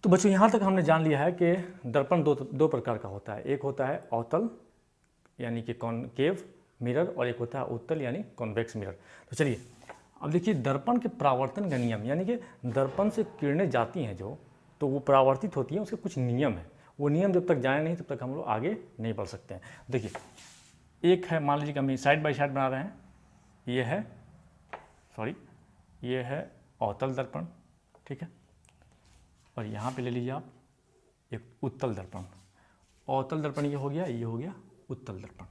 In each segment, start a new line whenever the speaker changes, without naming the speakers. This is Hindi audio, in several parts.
तो बच्चों यहाँ तक हमने जान लिया है कि दर्पण दो प्रकार का होता है। एक होता है अवतल यानी कि कॉनकेव मिरर, और एक होता है उत्तल यानी कॉन्वेक्स मिरर। तो चलिए अब देखिए दर्पण के परावर्तन का नियम, यानी कि दर्पण से किरणें जाती हैं जो, तो वो परावर्तित होती हैं, उसके कुछ नियम है। वो नियम जब तक जाने नहीं तब तक हम लोग आगे नहीं बढ़ सकते हैं। देखिए एक है, मान लीजिए कि हम साइड बाय साइड बना रहे हैं, ये है अवतल दर्पण, ठीक है, और यहाँ पे ले लीजिए आप एक उत्तल दर्पण। अवतल दर्पण ये हो गया उत्तल दर्पण।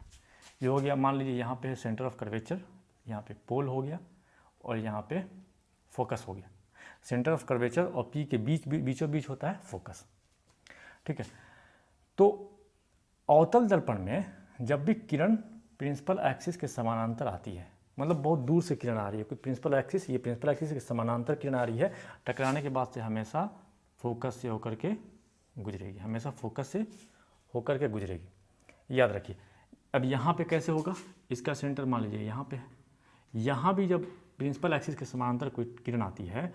ये हो गया, मान लीजिए यहाँ पे है सेंटर ऑफ कर्वेचर, यहाँ पे पोल हो गया और यहाँ पे फोकस हो गया। सेंटर ऑफ कर्वेचर और पी के बीचों बीच होता है फोकस, ठीक है। तो अवतल दर्पण में जब भी किरण प्रिंसिपल एक्सिस के समानांतर आती है, मतलब बहुत दूर से किरण आ रही है, कोई प्रिंसिपल एक्सिस, ये प्रिंसिपल एक्सिस के समानांतर किरण आ रही है, टकराने के बाद से हमेशा फोकस से होकर के गुजरेगी, हमेशा फोकस से होकर के गुजरेगी, याद रखिए। अब यहाँ पे कैसे होगा, इसका सेंटर मान लीजिए यहाँ पे है, यहाँ भी जब प्रिंसिपल एक्सिस के समानांतर कोई किरण आती है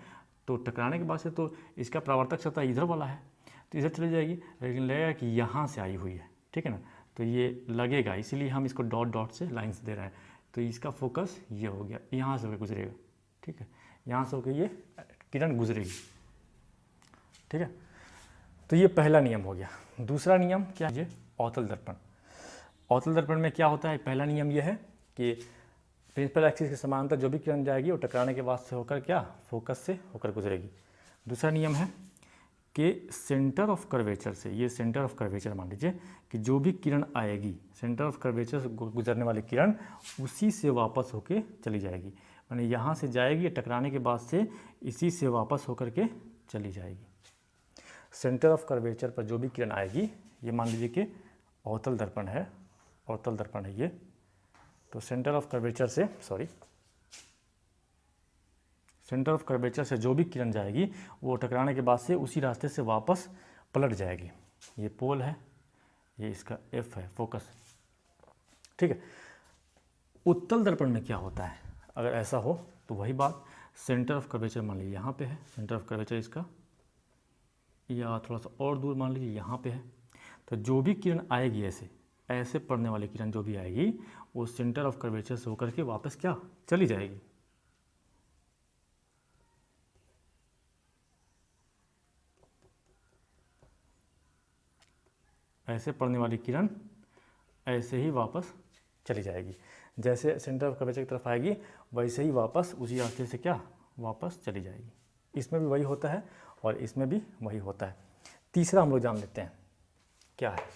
तो टकराने के बाद से तो इसका परावर्तक सतह इधर वाला है तो इधर चली जाएगी, लेकिन लगेगा कि यहाँ से आई हुई है, ठीक है ना, तो ये लगेगा, इसीलिए हम इसको डॉट डॉट से लाइन्स दे रहे हैं। तो इसका फोकस ये हो गया, यहाँ से होकर गुजरेगा, ठीक है, यहाँ से होकर ये किरण गुजरेगी, ठीक है। तो ये पहला नियम हो गया। दूसरा नियम क्या है, ये अवतल दर्पण। अवतल दर्पण में क्या होता है, पहला नियम ये है कि प्रिंसिपल एक्सिस के समानांतर जो भी किरण जाएगी वो टकराने के बाद से होकर क्या, फोकस से होकर गुजरेगी। दूसरा नियम है कि सेंटर ऑफ कर्वेचर से, ये सेंटर ऑफ कर्वेचर मान लीजिए कि जो भी किरण आएगी सेंटर ऑफ कर्वेचर से गुजरने वाली किरण उसी से वापस होके चली जाएगी, यानी यहाँ से जाएगी, टकराने के बाद से इसी से वापस होकर के चली जाएगी। सेंटर ऑफ कर्वेचर पर जो भी किरण आएगी, ये मान लीजिए कि अवतल दर्पण है, अवतल दर्पण है ये, तो सेंटर ऑफ कर्वेचर से सेंटर ऑफ कर्वेचर से जो भी किरण जाएगी वो टकराने के बाद से उसी रास्ते से वापस पलट जाएगी। ये पोल है, ये इसका एफ है, फोकस, ठीक है। उत्तल दर्पण में क्या होता है, अगर ऐसा हो तो वही बात, सेंटर ऑफ कर्वेचर मान लीजिए यहाँ पे है, सेंटर ऑफ कर्वेचर इसका, या थोड़ा सा और दूर मान लीजिए यहाँ पे है, तो जो भी किरण आएगी ऐसे पड़ने वाली किरण जो भी आएगी वो सेंटर ऑफ कर्वेचर से होकर के वापस क्या, चली जाएगी। ऐसे पड़ने वाली किरण ऐसे ही वापस चली जाएगी, जैसे सेंटर ऑफ कर्वेचर की तरफ आएगी वैसे ही वापस उसी रास्ते से क्या, वापस चली जाएगी। इसमें भी वही होता है और इसमें भी वही होता है। तीसरा हम लोग जान लेते हैं क्या है।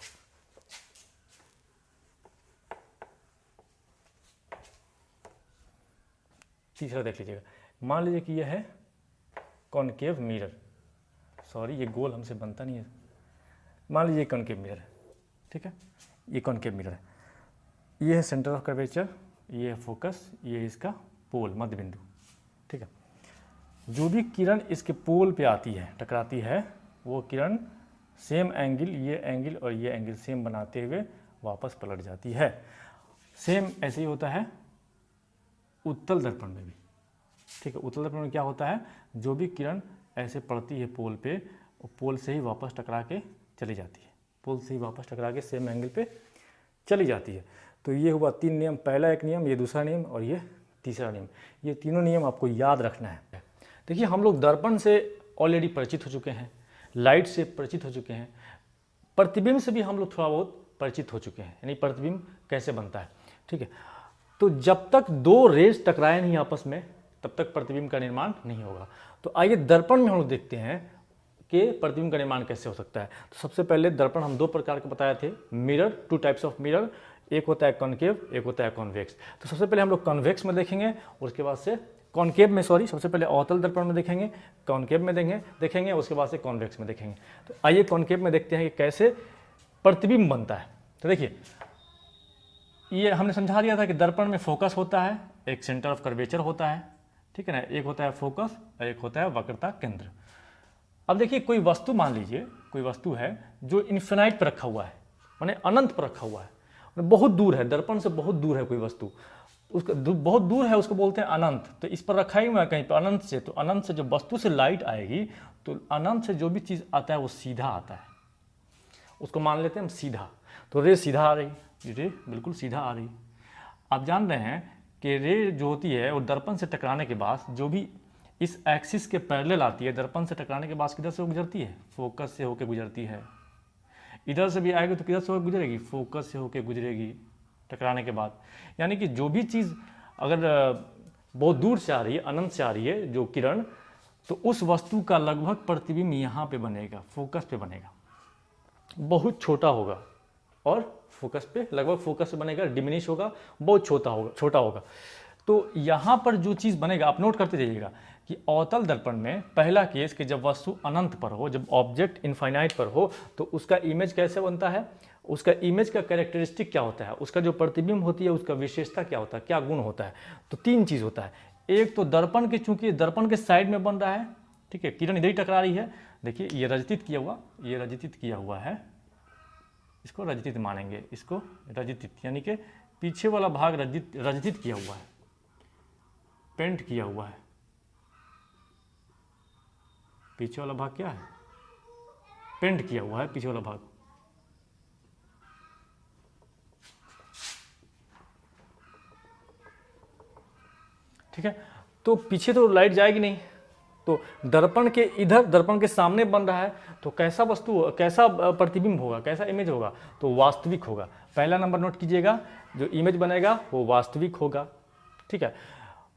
तीसरा देख लीजिएगा, मान लीजिए कि यह है कॉनकेव मिरर, सॉरी ये गोल हमसे बनता नहीं है, मान लीजिए कॉनकेव मिरर है, ठीक है, ये कॉनकेव मिरर है, ये है सेंटर ऑफ कर्वेचर, ये है फोकस, ये इसका पोल, मध्य बिंदु, ठीक है। जो भी किरण इसके पोल पे आती है, टकराती है, वो किरण सेम एंगल, ये एंगल और ये एंगल सेम बनाते हुए वापस पलट जाती है। सेम ऐसे ही होता है उत्तल दर्पण में भी, ठीक है। उत्तल दर्पण में क्या होता है, जो भी किरण ऐसे पड़ती है पोल पे, वो पोल से ही वापस टकरा के चली जाती है, पोल से ही वापस टकरा के सेम एंगल पे चली जाती है। तो ये हुआ 3 नियम, पहला एक नियम, ये दूसरा नियम और ये तीसरा नियम। ये तीनों नियम आपको याद रखना है। देखिए हम लोग दर्पण से ऑलरेडी परिचित हो चुके हैं, लाइट से परिचित हो चुके हैं, प्रतिबिंब से भी हम लोग थोड़ा बहुत परिचित हो चुके हैं, यानी प्रतिबिंब कैसे बनता है, ठीक है। तो जब तक 2 रेज टकराए नहीं आपस में तब तक प्रतिबिंब का निर्माण नहीं होगा। तो आइए दर्पण में हम लोग देखते हैं कि प्रतिबिंब का निर्माण कैसे हो सकता है। तो सबसे पहले दर्पण हम 2 प्रकार के बताए थे, मिरर, 2 टाइप्स ऑफ मिरर, एक होता है कॉनकेव, एक होता है कॉन्वेक्स। तो सबसे पहले हम लोग कॉन्वेक्स में देखेंगे और उसके बाद से कॉनकेव में, सबसे पहले अवतल दर्पण में देखेंगे, कॉनकेव में देखेंगे उसके बाद से कॉन्वेक्स में देखेंगे। तो आइए कॉनकेव में देखते हैं कि कैसे प्रतिबिंब बनता है। तो देखिए ये हमने समझा दिया था कि दर्पण में फोकस होता है, एक सेंटर ऑफ कर्वेचर होता है, ठीक है ना, एक होता है फोकस और एक होता है वक्रता केंद्र। अब देखिए कोई वस्तु, मान लीजिए कोई वस्तु है जो इन्फिनाइट पर रखा हुआ है, माने अनंत पर रखा हुआ है, बहुत दूर है, दर्पण से बहुत दूर है कोई वस्तु, उसका बहुत दूर है, उसको बोलते हैं अनंत। तो इस पर रखा ही हुआ है कहीं पर अनंत से, तो अनंत से जब वस्तु से लाइट आएगी तो अनंत से जो भी चीज़ आता है वो सीधा आता है, उसको मान लेते हैं हम सीधा। तो रे सीधा आ रही, रे बिल्कुल सीधा आ रही। आप जान रहे हैं कि रे जो होती है वो दर्पण से टकराने के बाद जो भी इस एक्सिस के पैरेलल आती है, दर्पण से टकराने के बाद किधर से गुजरती है, फोकस से होकर गुजरती है। इधर से भी आएगी तो किधर से होकर गुजरेगी, फोकस से होकर गुजरेगी टकराने के बाद। यानी कि जो भी चीज़ अगर बहुत दूर से आ रही है, अनंत से आ रही है जो किरण, तो उस वस्तु का लगभग प्रतिबिंब यहाँ पे बनेगा, फोकस पे बनेगा, बहुत छोटा होगा और फोकस पे लगभग फोकस पे बनेगा, डिमिनिश होगा, बहुत छोटा होगा। तो यहाँ पर जो चीज़ बनेगा आप नोट करते जाइएगा कि अवतल दर्पण में पहला केस कि जब वस्तु अनंत पर हो, जब ऑब्जेक्ट इनफाइनाइट पर हो, तो उसका इमेज कैसे बनता है, उसका इमेज का कैरेक्टरिस्टिक क्या होता है, उसका जो प्रतिबिंब होती है उसका विशेषता क्या होता है, क्या गुण होता है। तो तीन चीज़ होता है। एक तो दर्पण के, चूंकि दर्पण के साइड में बन रहा है, ठीक है, किरण इधर ही टकरा रही है। देखिए ये रजतित किया हुआ है, इसको रजतित मानेंगे, इसको रजतित यानी कि पीछे वाला भाग रजतित किया हुआ है, पेंट किया हुआ है। पीछे वाला भाग क्या है, पेंट किया हुआ है पीछे वाला भाग। ठीक है, तो पीछे तो लाइट जाएगी नहीं, तो दर्पण के इधर, दर्पण के सामने बन रहा है, तो कैसा कैसा प्रतिबिंब होगा, कैसा इमेज होगा, तो वास्तविक होगा। पहला नंबर नोट कीजिएगा, जो इमेज बनेगा वो वास्तविक होगा। ठीक है,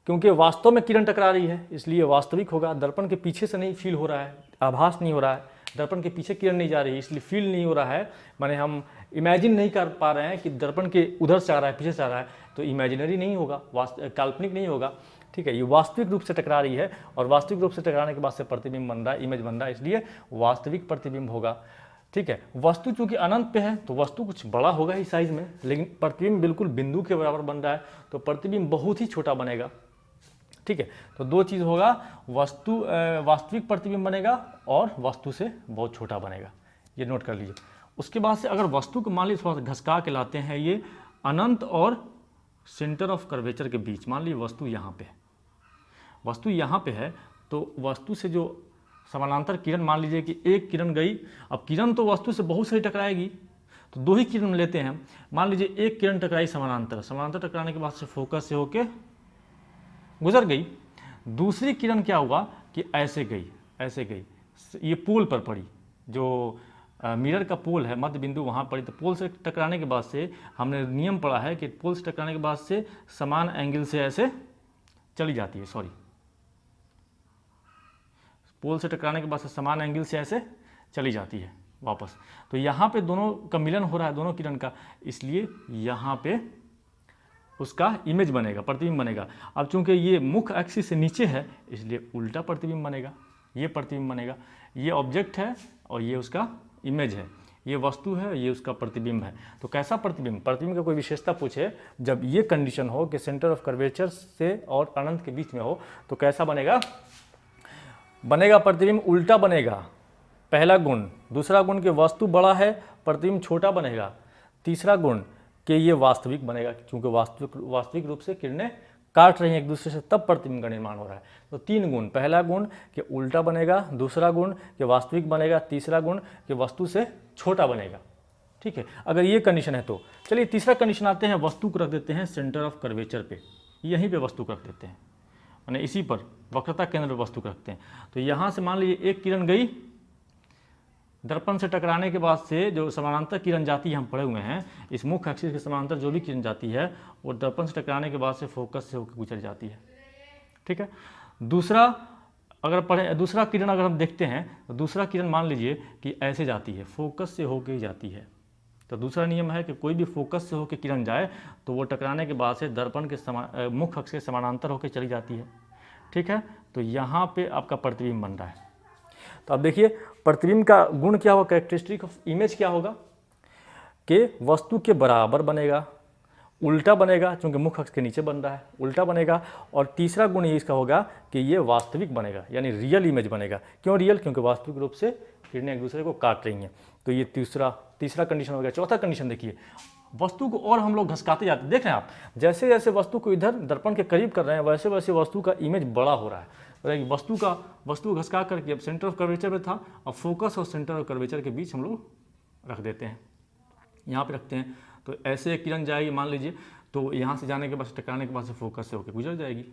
क्योंकि वास्तव में किरण टकरा रही है इसलिए वास्तविक होगा। दर्पण के पीछे से नहीं फील हो रहा है, आभास नहीं हो रहा है, दर्पण के पीछे किरण नहीं जा रही है इसलिए फील नहीं हो रहा है, माने हम इमेजिन नहीं कर पा रहे हैं कि दर्पण के उधर से आ रहा है, पीछे से आ रहा है, तो इमेजिनरी नहीं होगा, काल्पनिक नहीं होगा। ठीक है, ये वास्तविक रूप से टकरा रही है और वास्तविक रूप से टकराने के बाद से प्रतिबिंब बन रहा है, इमेज बन रहा है, इसलिए वास्तविक प्रतिबिंब होगा। ठीक है, वस्तु चूंकि अनंत पे है तो वस्तु कुछ बड़ा होगा ही साइज में, लेकिन प्रतिबिंब बिल्कुल बिंदु के बराबर बन रहा है, तो प्रतिबिंब बहुत ही छोटा बनेगा। ठीक है, तो दो चीज़ होगा, वास्तविक प्रतिबिंब बनेगा और वस्तु से बहुत छोटा बनेगा, ये नोट कर लीजिए। उसके बाद से अगर वस्तु को मान लीजिए थोड़ा सा घसका के लाते हैं, ये अनंत और सेंटर ऑफ कर्वेचर के बीच, मान लीजिए वस्तु यहाँ पे है, वस्तु यहाँ पे है, तो वस्तु से जो समानांतर किरण, मान लीजिए कि एक किरण गई, अब किरण तो वस्तु से बहुत सारी टकराएगी, तो दो ही किरण लेते हैं। मान लीजिए एक किरण टकराई समानांतर टकराने के बाद से फोकस से होके गुजर गई। दूसरी किरण क्या हुआ कि ऐसे गई, ये पोल पर पड़ी, जो मिरर का पोल है, मध्य बिंदु वहाँ पड़ी, तो पोल से टकराने के बाद से हमने नियम पढ़ा है कि पोल से टकराने के बाद से समान एंगल से ऐसे चली जाती है, पोल से टकराने के बाद से समान एंगल से ऐसे चली जाती है वापस। तो यहाँ पे दोनों का मिलन हो रहा है, दोनों किरण का, इसलिए यहाँ पे उसका इमेज बनेगा, प्रतिबिंब बनेगा। अब चूंकि ये मुख्य एक्सिस से नीचे है इसलिए उल्टा प्रतिबिंब बनेगा, ये प्रतिबिंब बनेगा। ये ऑब्जेक्ट है और ये उसका इमेज है, ये वस्तु है, ये उसका प्रतिबिंब है। तो कैसा प्रतिबिंब, प्रतिबिंब का कोई विशेषता पूछे, जब ये कंडीशन हो कि सेंटर ऑफ कर्वेचर से और अनंत के बीच में हो, तो कैसा बनेगा प्रतिबिंब उल्टा बनेगा, पहला गुण। दूसरा गुण कि वस्तु बड़ा है, प्रतिबिंब छोटा बनेगा। तीसरा गुण कि ये वास्तविक बनेगा, क्योंकि वास्तविक रूप से किरणें काट रही हैं एक दूसरे से, तब प्रतिबिंब का निर्माण हो रहा है। तो तीन गुण, पहला गुण कि उल्टा बनेगा, दूसरा गुण कि वास्तविक बनेगा, तीसरा गुण कि वस्तु से छोटा बनेगा। ठीक है, अगर ये कंडीशन है तो चलिए तीसरा कंडीशन आते हैं, वस्तु को रख देते हैं सेंटर ऑफ कर्वेचर पे, यहीं पे वस्तु को रख देते हैं, माने इसी पर वक्रता केंद्र पर वस्तु को रखते हैं। तो यहाँ से मान लीजिए एक किरण गई, दर्पण से टकराने के बाद से जो समानांतर किरण जाती है, हम पढ़े हुए हैं, इस मुख्य एक्सिस के समानांतर जो भी किरण जाती है वो दर्पण से टकराने के बाद से फोकस से होकर गुजर जाती है। ठीक है, दूसरा किरण अगर हम देखते हैं तो दूसरा किरण मान लीजिए कि ऐसे जाती है, फोकस से होकर ही जाती है। तो दूसरा नियम है कि कोई भी फोकस से होकर किरण जाए तो वो टकराने के बाद से दर्पण के मुख्य अक्ष के समानांतर होकर चली जाती है। ठीक है, तो यहाँ पे आपका प्रतिबिंब बन रहा है। तो अब देखिए प्रतिबिंब का गुण क्या होगा, कैरेक्टरिस्टिक ऑफ इमेज क्या होगा कि वस्तु के बराबर बनेगा, उल्टा बनेगा, क्योंकि मुख्य अक्ष के नीचे बन रहा है, उल्टा बनेगा। और तीसरा गुण ये इसका होगा कि ये वास्तविक बनेगा, यानी रियल इमेज बनेगा। क्यों रियल, क्योंकि वास्तविक रूप से किरणें एक दूसरे को काट रही हैं। तो ये तीसरा कंडीशन हो गया। चौथा कंडीशन देखिए, वस्तु को और हम लोग घसकाते जाते हैं। देख रहे हैं आप, जैसे जैसे वस्तु को इधर दर्पण के करीब कर रहे हैं वैसे वैसे वस्तु का इमेज बड़ा हो रहा है। तो वस्तु को घसका करके अब सेंटर ऑफ कर्वेचर में था, अब फोकस और सेंटर ऑफ कर्वेचर के बीच हम लोग रख देते हैं, यहाँ पे रखते हैं। तो ऐसे एक किरण जाएगी मान लीजिए, तो यहाँ से जाने के बाद टकराने के बाद से फोकस से होकर गुजर जाएगी,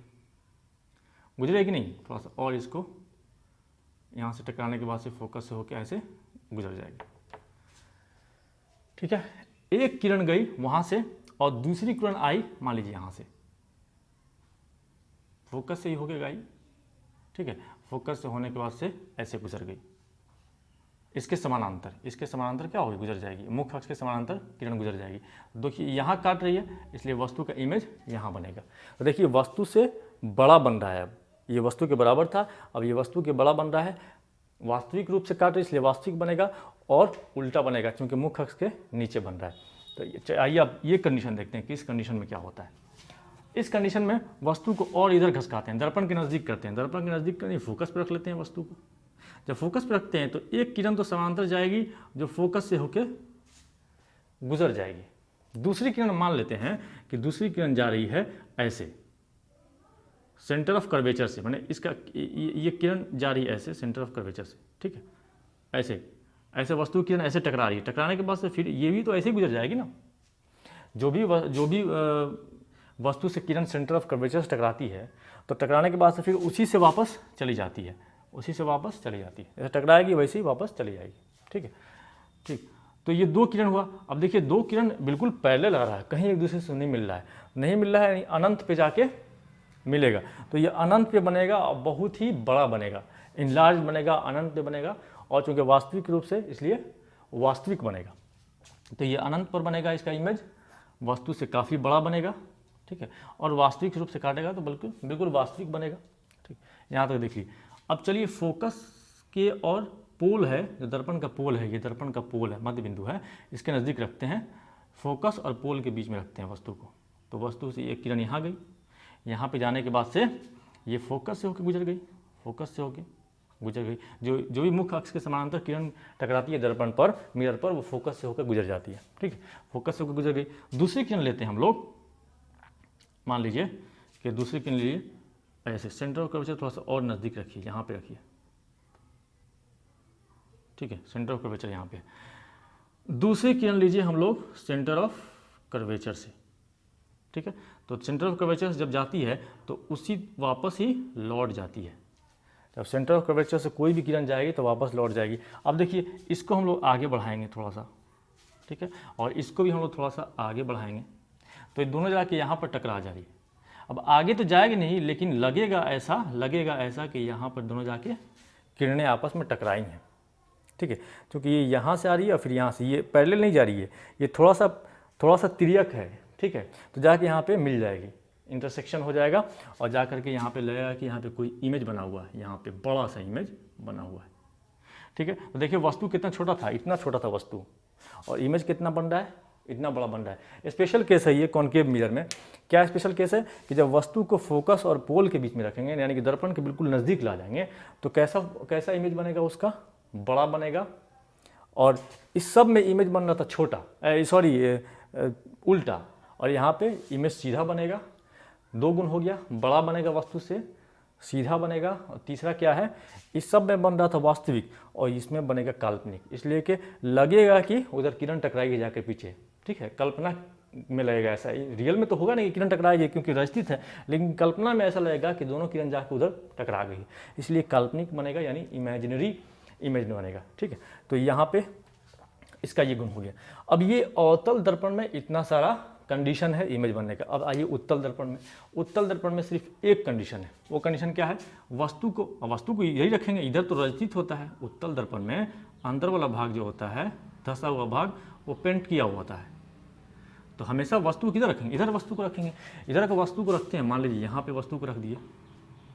गुजरेगी नहीं, थोड़ा सा और इसको यहाँ से टकराने के बाद से फोकस से होकर ऐसे गुजर जाएगी। ठीक है, एक किरण गई वहाँ से और दूसरी किरण आई मान लीजिए यहाँ से, फोकस से ही होके गई। ठीक है, फोकस से होने के बाद से ऐसे गुजर गई, इसके समानांतर क्या होगी, गुजर जाएगी, मुख्य अक्ष के समानांतर किरण गुजर जाएगी। देखिए यहाँ काट रही है इसलिए वस्तु का इमेज यहाँ बनेगा। तो देखिए वस्तु से बड़ा बन रहा है, अब ये वस्तु के बराबर था, अब ये वस्तु के बड़ा बन रहा है, वास्तविक रूप से काट रही इसलिए वास्तविक बनेगा, और उल्टा बनेगा क्योंकि मुख्य अक्ष के नीचे बन रहा है। तो आइए अब ये कंडीशन देखते हैं कि इस कंडीशन में क्या होता है। इस कंडीशन में वस्तु को और इधर घसकाते हैं, दर्पण के नज़दीक करते हैं, दर्पण के नज़दीक करके फोकस पर रख लेते हैं वस्तु को। जब फोकस पर रखते हैं तो एक किरण तो समानांतर जाएगी जो फोकस से होकर गुजर जाएगी। दूसरी किरण मान लेते हैं कि दूसरी किरण जा रही है ऐसे सेंटर ऑफ कर्वेचर से, माने इसका ये किरण जा रही है ऐसे सेंटर ऑफ कर्वेचर से। ठीक है, ऐसे वस्तु की किरण ऐसे टकरा रही है, टकराने के बाद से फिर ये भी तो ऐसे ही गुजर जाएगी ना। जो भी वस्तु से किरण सेंटर ऑफ कर्वेचर से टकराती है तो टकराने के बाद से फिर उसी से वापस चली जाती है, जैसे टकराएगी वैसे ही वापस चली जाएगी। ठीक है, ठीक। तो ये दो किरण हुआ। अब देखिए दो किरण बिल्कुल पैरेलल आ रहा है, कहीं एक दूसरे से नहीं मिल रहा है, अनंत पे जाके मिलेगा। तो ये अनंत पे बनेगा और बहुत ही बड़ा बनेगा, इनलार्ज बनेगा, अनंत पे बनेगा, और चूंकि वास्तविक रूप से इसलिए वास्तविक बनेगा। तो ये अनंत पर बनेगा, इसका इमेज वस्तु से काफ़ी बड़ा बनेगा। ठीक है, और वास्तविक रूप से काटेगा तो बिल्कुल वास्तविक बनेगा। ठीक, यहाँ तक देखिए। अब चलिए फोकस के और पोल है, जो दर्पण का पोल है, ये दर्पण का पोल है, मध्य बिंदु है, इसके नज़दीक रखते हैं, फोकस और पोल के बीच में रखते हैं वस्तु को। तो वस्तु से एक किरण यहाँ गई, यहाँ पे जाने के बाद से ये फोकस से होकर गुजर गई, जो भी मुख्य अक्ष के समानांतर किरण टकराती है दर्पण पर, मिरर पर, वो फोकस से होकर गुजर जाती है। ठीक है, फोकस से होकर गुजर गई। दूसरी किरण लेते हैं हम लोग, मान लीजिए कि दूसरी किरण लिए ऐसे सेंटर ऑफ कर्वेचर थोड़ा सा और नज़दीक रखिए, यहाँ पे रखिए। ठीक है, सेंटर ऑफ कर्वेचर यहाँ पे। दूसरी किरण लीजिए हम लोग सेंटर ऑफ कर्वेचर से। ठीक है, तो सेंटर ऑफ कर्वेचर से जब जाती है तो उसी वापस ही लौट जाती है। जब सेंटर ऑफ कर्वेचर से कोई भी किरण जाएगी तो वापस लौट जाएगी। अब देखिए इसको हम लोग आगे बढ़ाएंगे थोड़ा सा, ठीक है, और इसको भी हम लोग थोड़ा सा आगे बढ़ाएंगे, तो ये दोनों जाके यहाँ पर टकरा जा रही है। अब आगे तो जाएगी नहीं, लेकिन लगेगा ऐसा कि यहाँ पर दोनों जाके किरणें आपस में टकराई हैं। ठीक है, क्योंकि ये यहाँ से आ रही है और फिर यहाँ से, ये पैरेलल नहीं जा रही है, ये थोड़ा सा तिर्यक है। ठीक है, तो जाके यहाँ पे मिल जाएगी, इंटरसेक्शन हो जाएगा, और जा करके यहाँ पे लगेगा कि यहाँ पे कोई इमेज बना हुआ है, यहाँ पे बड़ा सा इमेज बना हुआ है। ठीक है, तो देखिए वस्तु कितना छोटा था, इतना छोटा था वस्तु, और इमेज कितना बन रहा है, इतना बड़ा बन रहा है। स्पेशल केस है ये कॉन्केव मिरर में। क्या स्पेशल केस है कि जब वस्तु को फोकस और पोल के बीच में रखेंगे, यानी कि दर्पण के बिल्कुल नज़दीक ला जाएंगे, तो कैसा इमेज बनेगा, उसका बड़ा बनेगा। और इस सब में इमेज बन रहा था छोटा, उल्टा, और यहाँ पे इमेज सीधा बनेगा। दो गुण हो गया, बड़ा बनेगा वस्तु से, सीधा बनेगा, और तीसरा क्या है, इस सब में बन रहा था वास्तविक और इसमें बनेगा काल्पनिक, इसलिए कि लगेगा कि उधर किरण टकराएगी जाकर पीछे। ठीक है, कल्पना में लगेगा ऐसा, रियल में तो होगा नहीं कि किरण टकराएगी क्योंकि रचित है, लेकिन कल्पना में ऐसा लगेगा कि दोनों किरण जाकर उधर टकरा गई, इसलिए काल्पनिक बनेगा, यानी इमेजिनरी इमेज बनेगा। ठीक है, तो यहाँ पे इसका ये गुण हो गया। अब ये अवतल दर्पण में इतना सारा कंडीशन है इमेज बनने का। अब आइए उत्तल दर्पण में। उत्तल दर्पण में सिर्फ एक कंडीशन है, वो कंडीशन क्या है, वस्तु को यही रखेंगे, इधर तो रचित होता है। उत्तल दर्पण में अंदर वाला भाग जो होता है, धंसा हुआ भाग, वो पेंट किया हुआ होता है। तो हमेशा वस्तु किधर रखेंगे, इधर वस्तु को रखेंगे। इधर का वस्तु को रखते हैं, मान लीजिए यहाँ पे वस्तु को रख दिए,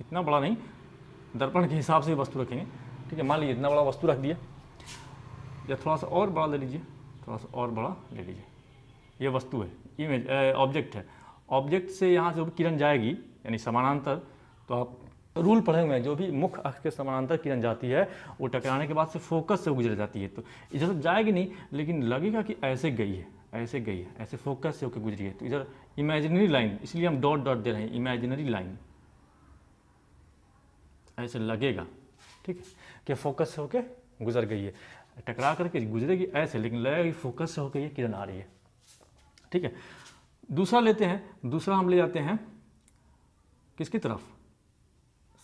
इतना बड़ा नहीं, दर्पण के हिसाब से वस्तु रखेंगे। ठीक है, मान लीजिए इतना बड़ा वस्तु रख दिया, या थोड़ा सा और बड़ा ले लीजिए, थोड़ा सा और बड़ा ले लीजिए, ये वस्तु है, इमेज ऑब्जेक्ट है। ऑब्जेक्ट से यहाँ से किरण जाएगी यानी समानांतर, तो आप रूल पढ़े हुए हैं, जो भी मुख्य अक्ष के समानांतर किरण जाती है वो टकराने के बाद से फोकस से गुजर जाती है। तो इधर तो जाएगी नहीं, लेकिन लगेगा कि ऐसे गई है, ऐसे गई है, ऐसे फोकस से होकर गुजरी है, तो इधर इमेजिनरी लाइन, इसलिए हम डॉट डॉट दे रहे हैं, इमेजिनरी लाइन ऐसे लगेगा, ठीक है, कि फोकस से होके गुजर गई है, टकरा करके गुजरेगी ऐसे, लेकिन लगेगा फोकस से होकर ये किरण आ रही है, ठीक है। दूसरा लेते हैं, दूसरा हम ले जाते हैं किसकी तरफ,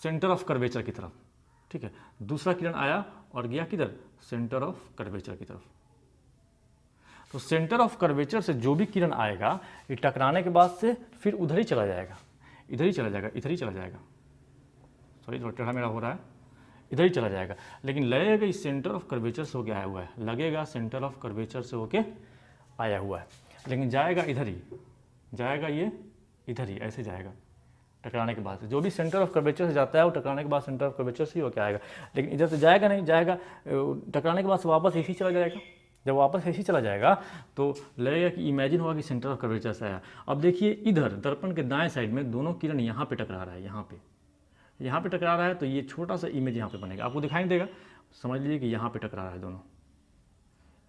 सेंटर ऑफ कर्वेचर की तरफ, ठीक है। दूसरा किरण आया और गया किधर, सेंटर ऑफ कर्वेचर की तरफ। तो सेंटर ऑफ कर्वेचर से जो भी किरण आएगा ये टकराने के बाद से फिर उधर ही चला जाएगा, इधर ही चला जाएगा, इधर ही चला जाएगा, सॉरी थोड़ा टेढ़ा मेढ़ा हो रहा है, इधर ही चला जाएगा, लेकिन लगेगा इस सेंटर ऑफ कर्वेचर से होके आया हुआ है, लगेगा सेंटर ऑफ कर्वेचर से होके आया हुआ है, लेकिन जाएगा इधर ही, जाएगा ये इधर ही, ऐसे जाएगा टकराने के बाद से। जो भी सेंटर ऑफ कर्वेचर से जाता है वो टकराने के बाद सेंटर ऑफ कर्वेचर से ही होके आएगा, लेकिन इधर से जाएगा नहीं, जाएगा टकराने के बाद से वापस ऐसे ही चला जाएगा। जब वापस ऐसे ही चला जाएगा तो लगेगा कि इमेजिन होगा कि सेंटर ऑफ कर्वेचर से आया। अब देखिए इधर दर्पण के दाएं साइड में दोनों किरण यहाँ पे टकरा रहा है, यहाँ पे टकरा रहा है, तो ये छोटा सा इमेज यहाँ पे बनेगा, आपको दिखाई देगा, समझ लीजिए कि यहाँ पे टकरा रहा है दोनों,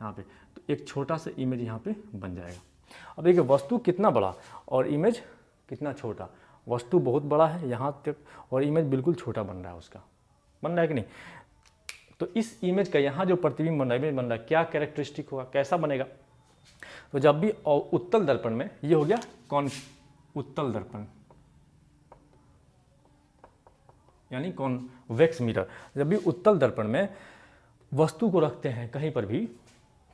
यहाँ पे, तो एक छोटा सा इमेज यहाँ पे बन जाएगा। अब देखिए वस्तु कितना बड़ा और इमेज कितना छोटा, वस्तु बहुत बड़ा है यहाँ तक और इमेज बिल्कुल छोटा बन रहा है, उसका बन रहा है कि नहीं। तो इस इमेज का यहाँ जो प्रतिबिंब बन रहा है, इमेज बन रहा है, क्या कैरेक्टरिस्टिक होगा, कैसा बनेगा। तो जब भी उत्तल दर्पण में, ये हो गया कौन, उत्तल दर्पण यानी कॉन्वेक्स मिरर, जब भी उत्तल दर्पण में वस्तु को रखते हैं कहीं पर भी,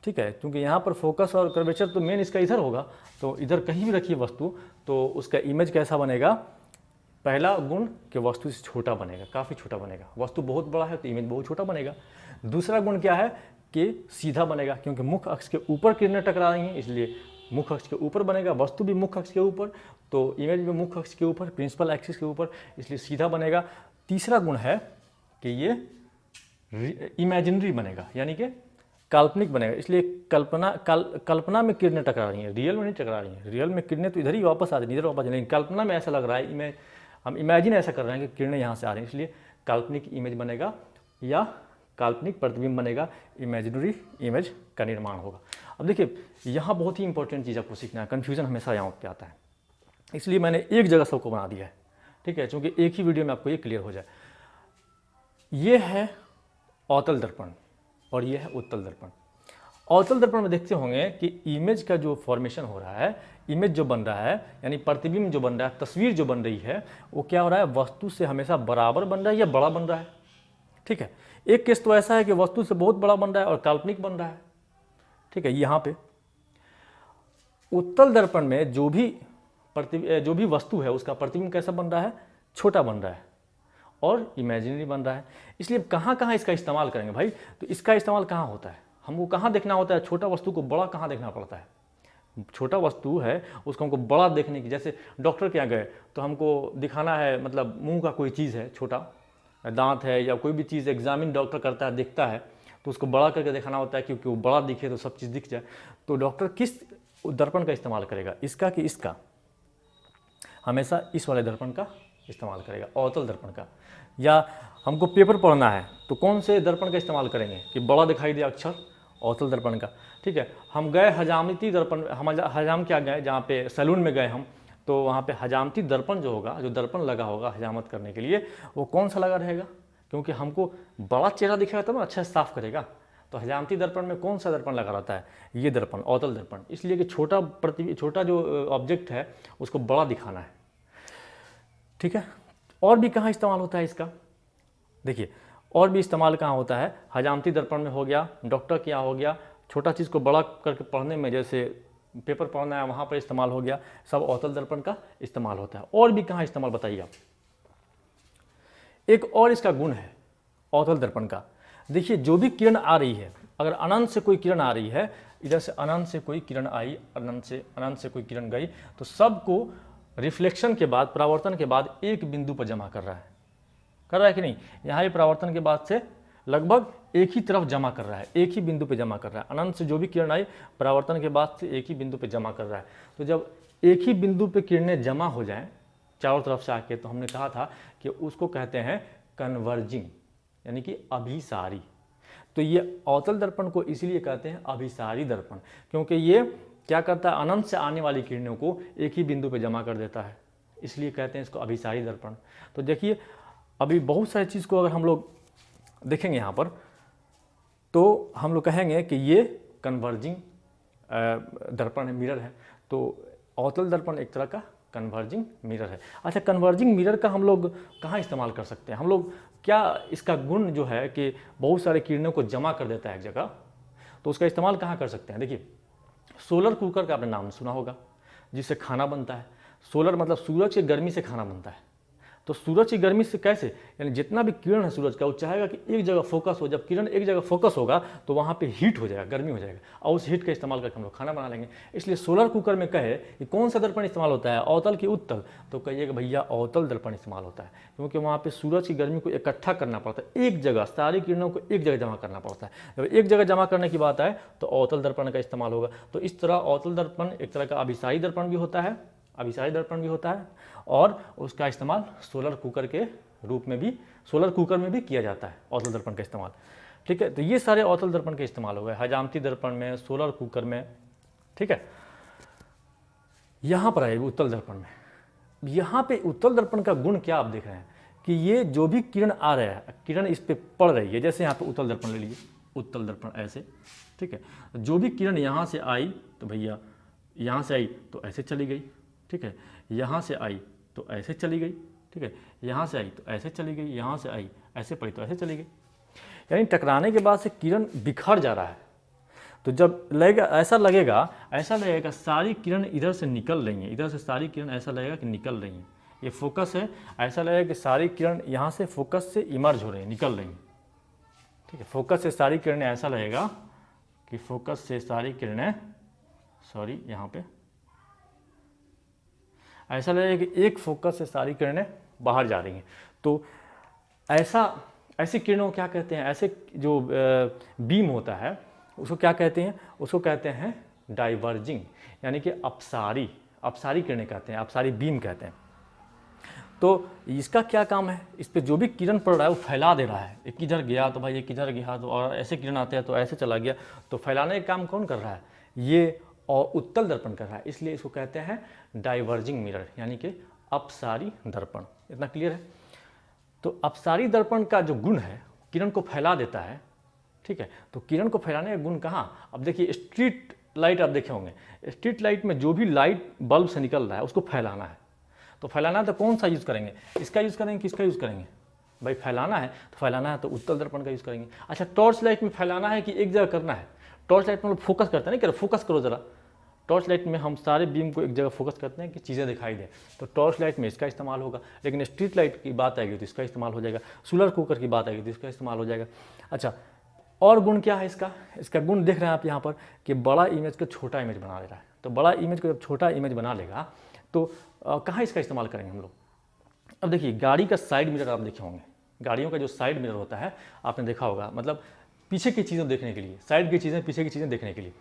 ठीक है, क्योंकि यहाँ पर फोकस और कर्वेचर तो मेन इसका इधर होगा, तो इधर कहीं भी रखिए वस्तु तो उसका इमेज कैसा बनेगा। पहला गुण कि वस्तु से छोटा बनेगा, काफ़ी छोटा बनेगा, वस्तु बहुत बड़ा है तो इमेज बहुत छोटा बनेगा। दूसरा गुण क्या है कि सीधा बनेगा, क्योंकि मुख्य अक्ष के ऊपर किरणें टकरा रही हैं, इसलिए मुख्य अक्ष के ऊपर बनेगा, वस्तु भी मुख्य अक्ष के ऊपर, तो इमेज भी मुख्य अक्ष के ऊपर, प्रिंसिपल एक्सिस के ऊपर, इसलिए सीधा बनेगा। तीसरा गुण है कि ये इमेजिनरी बनेगा, यानी कि काल्पनिक बनेगा, इसलिए कल्पना में किरणें टकरा रही हैं, रियल में नहीं टकरा रही हैं। रियल में किरणें तो इधर ही वापस आ रही हैं, इधर वापस, लेकिन कल्पना में ऐसा लग रहा है, हम इमेजिन ऐसा कर रहे हैं कि किरणें यहाँ से आ रही हैं, इसलिए काल्पनिक इमेज बनेगा या काल्पनिक प्रतिबिंब बनेगा, इमेजिनरी इमेज का निर्माण होगा। अब देखिए यहाँ बहुत ही इंपॉर्टेंट चीज़ आपको सीखना है, कन्फ्यूजन हमेशा यहाँ पे आता है, इसलिए मैंने एक जगह सबको बना दिया है, ठीक है, क्योंकि एक ही वीडियो में आपको ये क्लियर हो जाए। ये है अवतल दर्पण और ये है उत्तल दर्पण। अवतल दर्पण में देखते होंगे कि इमेज का जो फॉर्मेशन हो रहा है, इमेज जो बन रहा है, यानी प्रतिबिंब जो बन रहा है, तस्वीर जो बन रही है, वो क्या हो रहा है, वस्तु से हमेशा बराबर बन रहा है या बड़ा बन रहा है, ठीक है। एक केस तो ऐसा है कि वस्तु से बहुत बड़ा बन रहा है और काल्पनिक बन रहा है, ठीक है। यहाँ पे उत्तल दर्पण में जो भी वस्तु है उसका प्रतिबिंब कैसा बन रहा है, छोटा बन रहा है और इमेजिनरी बन रहा है। इसलिए कहाँ कहाँ इसका इस्तेमाल करेंगे भाई, तो इसका इस्तेमाल कहाँ होता है, हमको कहाँ देखना होता है, छोटा वस्तु को बड़ा कहाँ देखना पड़ता है। छोटा वस्तु है उसको हमको बड़ा देखने की, जैसे डॉक्टर के यहाँ गए तो हमको दिखाना है, मतलब मुंह का कोई चीज़ है, छोटा दांत है या कोई भी चीज़ एग्जामिन डॉक्टर करता है, देखता है, तो उसको बड़ा करके दिखाना होता है, क्योंकि वो बड़ा दिखे तो सब चीज़ दिख जाए। तो डॉक्टर किस दर्पण का इस्तेमाल करेगा, इसका कि इसका, हमेशा इस वाले दर्पण का इस्तेमाल करेगा, अवतल दर्पण का। या हमको पेपर पढ़ना है तो कौन से दर्पण का इस्तेमाल करेंगे कि बड़ा दिखाई दे अक्षर, अवतल दर्पण का, ठीक है। हम गए हजामती दर्पण, हम हजाम क्या गए, जहाँ पे सैलून में गए हम, तो वहाँ पे हजामती दर्पण जो होगा, जो दर्पण लगा होगा हजामत करने के लिए, वो कौन सा लगा रहेगा, क्योंकि हमको बड़ा चेहरा दिखेगा तब ना अच्छा से साफ करेगा। तो हजामती दर्पण में कौन सा दर्पण लगा रहता है, ये दर्पण, अवतल दर्पण, इसलिए कि छोटा जो ऑब्जेक्ट है उसको बड़ा दिखाना है, ठीक है। और भी कहाँ इस्तेमाल होता है इसका, देखिए और भी इस्तेमाल कहाँ होता है, हजामती दर्पण में हो गया, डॉक्टर क्या हो गया, छोटा चीज़ को बड़ा करके पढ़ने में, जैसे पेपर पढ़ना है वहाँ पर इस्तेमाल हो गया, सब अवतल दर्पण का इस्तेमाल होता है। और भी कहाँ इस्तेमाल बताइए आप। एक और इसका गुण है अवतल दर्पण का, देखिए जो भी किरण आ रही है, अगर अनंत से कोई किरण आ रही है, इधर से अनंत से कोई किरण आई, अनंत से कोई किरण गई, तो सबको रिफ्लेक्शन के बाद, परावर्तन के बाद एक बिंदु पर जमा कर रहा है कि नहीं। यहाँ ये परावर्तन के बाद से लगभग एक ही तरफ जमा कर रहा है, एक ही बिंदु पे जमा कर रहा है। अनंत से जो भी किरण आई परावर्तन के बाद से एक ही बिंदु पे जमा कर रहा है। तो जब एक ही बिंदु पे किरणें जमा हो जाएं चारों तरफ से आके, तो हमने कहा था कि उसको कहते हैं कन्वर्जिंग, यानी कि अभिसारी। तो ये अवतल दर्पण को इसीलिए कहते हैं अभिसारी दर्पण, क्योंकि ये क्या करता है, अनंत से आने वाली किरणों को एक ही बिंदु पर जमा कर देता है, इसलिए कहते हैं इसको अभिसारी दर्पण। तो देखिए अभी बहुत सारी चीज़ को अगर हम लोग देखेंगे यहाँ पर, तो हम लोग कहेंगे कि ये कन्वर्जिंग दर्पण है, मिरर है। तो अवतल दर्पण एक तरह का कन्वर्जिंग मिरर है। अच्छा, कन्वर्जिंग मिरर का हम लोग कहाँ इस्तेमाल कर सकते हैं, हम लोग क्या इसका गुण जो है कि बहुत सारे किरणों को जमा कर देता है एक जगह, तो उसका इस्तेमाल कहाँ कर सकते हैं। देखिए सोलर कुकर का आपने नाम सुना होगा, जिससे खाना बनता है। सोलर मतलब सूरज की गर्मी से खाना बनता है। तो सूरज की गर्मी से कैसे, यानी जितना भी किरण है सूरज का, वो चाहेगा कि एक जगह फोकस हो। जब किरण एक जगह फोकस होगा तो वहाँ पे हीट हो जाएगा, गर्मी हो जाएगा, और उस हीट का इस्तेमाल करके हम लोग खाना बना लेंगे। इसलिए सोलर कुकर में कहे कि कौन सा दर्पण इस्तेमाल होता है, अवतल की उत्तल, तो कहिए कि भैया अवतल दर्पण इस्तेमाल होता है, क्योंकि वहाँ पर सूरज की गर्मी को इकट्ठा करना पड़ता है, एक जगह सारी किरणों को एक जगह जमा करना पड़ता है। जब एक जगह जमा करने की बात आए तो अवतल दर्पण का इस्तेमाल होगा। तो इस तरह अवतल दर्पण एक तरह का अभिसारी दर्पण भी होता है, अभिसारी दर्पण भी होता है, और उसका इस्तेमाल सोलर कुकर के रूप में भी, सोलर कुकर में भी किया जाता है अवतल दर्पण का इस्तेमाल। ठीक है, तो ये सारे अवतल दर्पण के इस्तेमाल हो गए, हजामती दर्पण में, सोलर कुकर में। ठीक है, यहाँ पर आएगी उत्तल दर्पण में। यहाँ पे उत्तल दर्पण का गुण क्या आप देख रहे हैं कि ये जो भी किरण आ रहा है, किरण इस पर पड़ रही है, जैसे यहाँ पे उत्तल दर्पण ले लीजिए, उत्तल दर्पण ऐसे, ठीक है, जो भी किरण यहाँ से आई तो भैया यहाँ से आई तो ऐसे चली गई, ठीक है, यहाँ से आई तो ऐसे चली गई, ठीक है, यहाँ से आई तो ऐसे चली गई, यहाँ से आई ऐसे पड़ी तो ऐसे चली गई। यानी टकराने के बाद से किरण बिखर जा रहा है। तो जब लगेगा, ऐसा लगेगा सारी किरण इधर से निकल रही हैं, इधर से सारी किरण ऐसा लगेगा कि निकल रही हैं। ये फोकस है, ऐसा लगेगा कि सारी किरण यहाँ से फोकस से इमर्ज हो रही हैं, निकल रही हैं। ठीक है, फोकस से सारी किरणें, ऐसा लगेगा कि फोकस से सारी किरणें, सॉरी यहाँ पे ऐसा लगेगा कि एक फोकस से सारी किरणें बाहर जा रही हैं। तो ऐसी किरणों को क्या कहते हैं, ऐसे जो बीम होता है उसको क्या कहते हैं, उसको कहते हैं डाइवर्जिंग, यानी कि अपसारी किरणें कहते हैं, अपसारी बीम कहते हैं। तो इसका क्या काम है, इस पर जो भी किरण पड़ रहा है वो फैला दे रहा है। एक किधर गया तो भाई एक किधर गया, तो और ऐसे किरण आते हैं तो ऐसे चला गया, तो फैलाने का काम कौन कर रहा है, ये और उत्तल दर्पण कर रहा है। इसलिए इसको कहते हैं डाइवर्जिंग मिरर, यानी कि अपसारी दर्पण। इतना क्लियर है। तो अपसारी दर्पण का जो गुण है, किरण को फैला देता है। ठीक है, तो किरण को फैलाने का गुण कहाँ, अब देखिए स्ट्रीट लाइट आप देखे होंगे, स्ट्रीट लाइट में जो भी लाइट बल्ब से निकल रहा है उसको फैलाना है। तो फैलाना है तो कौन सा यूज़ करेंगे, इसका यूज़ करेंगे, किसका यूज़ करेंगे, भाई फैलाना है तो उत्तल दर्पण का यूज़ करेंगे। अच्छा, टॉर्च लाइट में फैलाना है कि एक जगह करना है, टॉर्च लाइट में हम फोकस करते हैं ना, फोकस करो जरा, टॉर्च लाइट में हम सारे बीम को एक जगह फोकस करते हैं कि चीज़ें दिखाई दें, तो टॉर्च लाइट में इसका इस्तेमाल होगा। लेकिन स्ट्रीट लाइट की बात आएगी तो इसका इस्तेमाल हो जाएगा, सोलर कुकर की बात आएगी तो इसका इस्तेमाल हो जाएगा। अच्छा, और गुण क्या है इसका गुण देख रहे हैं आप यहाँ पर कि बड़ा इमेज को छोटा इमेज बना ले रहा है। तो बड़ा इमेज को जब छोटा इमेज बना लेगा तो कहाँ इसका इस्तेमाल करेंगे हम लोग। अब देखिए गाड़ी का साइड मिरर आप देखे होंगे, गाड़ियों का जो साइड मिरर होता है आपने देखा होगा, मतलब पीछे की चीज़ें देखने के लिए, साइड की चीज़ें, पीछे की चीज़ें देखने के लिए।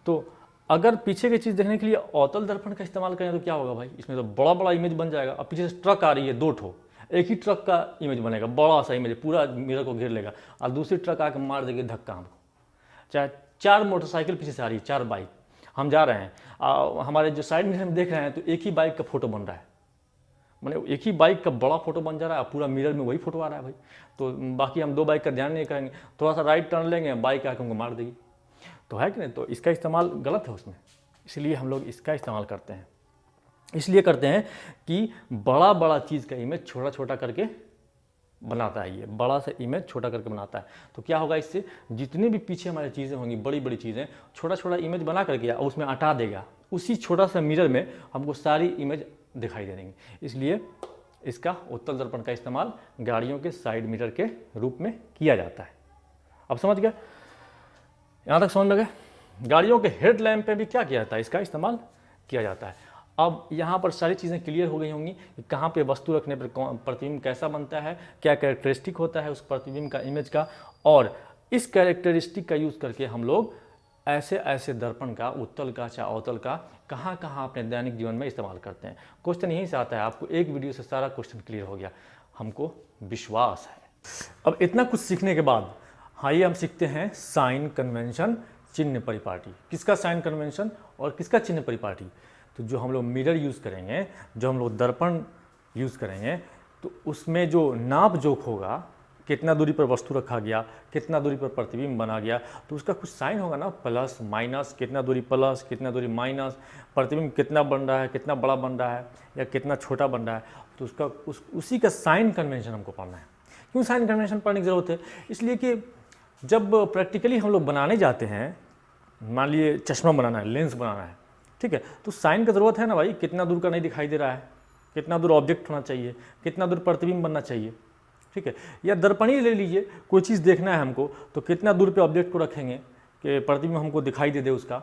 तो अगर पीछे की चीज़ देखने के लिए अवतल दर्पण का इस्तेमाल करें तो क्या होगा भाई, इसमें तो बड़ा बड़ा इमेज बन जाएगा। अब पीछे से ट्रक आ रही है, 2 ठो, एक ही ट्रक का इमेज बनेगा, बड़ा सा इमेज पूरा मिरर को घेर लेगा, और दूसरी ट्रक आकर मार देगी धक्का हमको। चाहे 4 मोटरसाइकिल पीछे से आ रही है, 4 बाइक, हम जा रहे हैं, हमारे जो साइड मिरर में देख रहे हैं तो एक ही बाइक का फोटो बन रहा है, मैंने एक ही बाइक का बड़ा फोटो बन जा रहा है, पूरा मिरर में वही फोटो आ रहा है भाई। तो बाकी हम 2 बाइक का ध्यान नहीं करेंगे, थोड़ा सा राइट टर्न लेंगे, बाइक आकर हमको मार देगी, तो है कि नहीं। तो इसका इस्तेमाल गलत है उसमें, इसलिए हम लोग इसका इस्तेमाल करते हैं। इसलिए करते हैं कि बड़ा बड़ा चीज़ का इमेज छोटा छोटा करके बनाता है, ये बड़ा सा इमेज छोटा करके बनाता है। तो क्या होगा, इससे जितनी भी पीछे हमारी चीज़ें होंगी, बड़ी बड़ी चीज़ें, छोटा छोटा इमेज बना करके और उसमें हटा देगा, उसी छोटा सा मिरर में हमको सारी इमेज दिखाई दे देंगी। इसलिए इसका उत्तल दर्पण का इस्तेमाल गाड़ियों के साइड मिरर के रूप में किया जाता है। अब समझ गए, यहाँ तक समझ में गए। गाड़ियों के हेड लैम्प पे भी क्या किया जाता है, इसका इस्तेमाल किया जाता है। अब यहाँ पर सारी चीज़ें क्लियर हो गई होंगी कि कहाँ पे वस्तु रखने पर प्रतिबिंब कैसा बनता है, क्या कैरेक्टरिस्टिक होता है उस प्रतिबिंब का, इमेज का, और इस कैरेक्टरिस्टिक का यूज़ करके हम लोग ऐसे ऐसे दर्पण का, उत्तल का चाहे अवतल का, कहाँ कहाँ अपने दैनिक जीवन में इस्तेमाल करते हैं। क्वेश्चन यहीं से आता है, आपको एक वीडियो से सारा क्वेश्चन क्लियर हो गया, हमको विश्वास है। अब इतना कुछ सीखने के बाद आइए हम सीखते हैं साइन कन्वेंशन चिन्ह परिपाटी। किसका साइन कन्वेंशन और किसका चिन्ह परिपाटी? तो जो हम लोग मिरर यूज़ करेंगे, जो हम लोग दर्पण यूज़ करेंगे, तो उसमें जो नाप जोख होगा, कितना दूरी पर वस्तु रखा गया, कितना दूरी पर प्रतिबिंब बना गया, तो उसका कुछ साइन होगा ना, प्लस माइनस, कितना दूरी प्लस, कितना दूरी माइनस, प्रतिबिंब कितना बन रहा है, कितना बड़ा बन रहा है या कितना छोटा बन रहा है, तो उसका उसी का साइन कन्वेंशन हमको पढ़ना है। क्यों साइन कन्वेंशन पढ़ने की ज़रूरत है? इसलिए कि जब प्रैक्टिकली हम लोग बनाने जाते हैं, मान लिए चश्मा बनाना है, लेंस बनाना है, ठीक है, तो साइन का ज़रूरत है ना भाई, कितना दूर का नहीं दिखाई दे रहा है, कितना दूर ऑब्जेक्ट होना चाहिए, कितना दूर प्रतिबिंब बनना चाहिए, ठीक है। या दर्पण ही ले लीजिए, कोई चीज़ देखना है हमको, तो कितना दूर पे ऑब्जेक्ट को रखेंगे कि प्रतिबिंब हमको दिखाई दे उसका,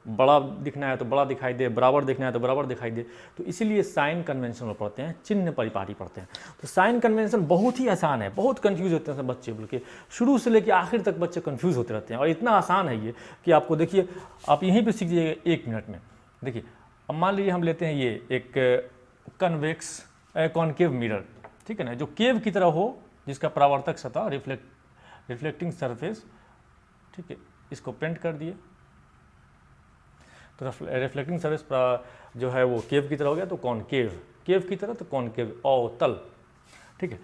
बड़ा दिखना है तो बड़ा दिखाई दे, बराबर दिखना है तो बराबर दिखाई दे। तो इसीलिए साइन कन्वेंशन में पढ़ते हैं, चिन्ह परिपाटी पढ़ते हैं। तो साइन कन्वेंशन बहुत ही आसान है, बहुत कंफ्यूज होते हैं बच्चे, बल्कि शुरू से लेकर आखिर तक बच्चे कंफ्यूज होते रहते हैं। और इतना आसान है ये कि आपको देखिए, आप यहीं पर सीख जाइएगा 1 मिनट में। देखिए, अब मान लीजिए हम लेते हैं ये एक कन्वेक्स कॉनकेव मिरर, ठीक है ना, जो केव की तरह हो, जिसका परावर्तक सतह रिफ्लेक्टिंग सरफेस, ठीक है, इसको पेंट कर दिए तो रिफ्लेक्टिंग सरफेस जो है वो केव की तरह हो गया, तो कॉनकेव, केव की तरह तो कॉनकेव, अवतल, ठीक है।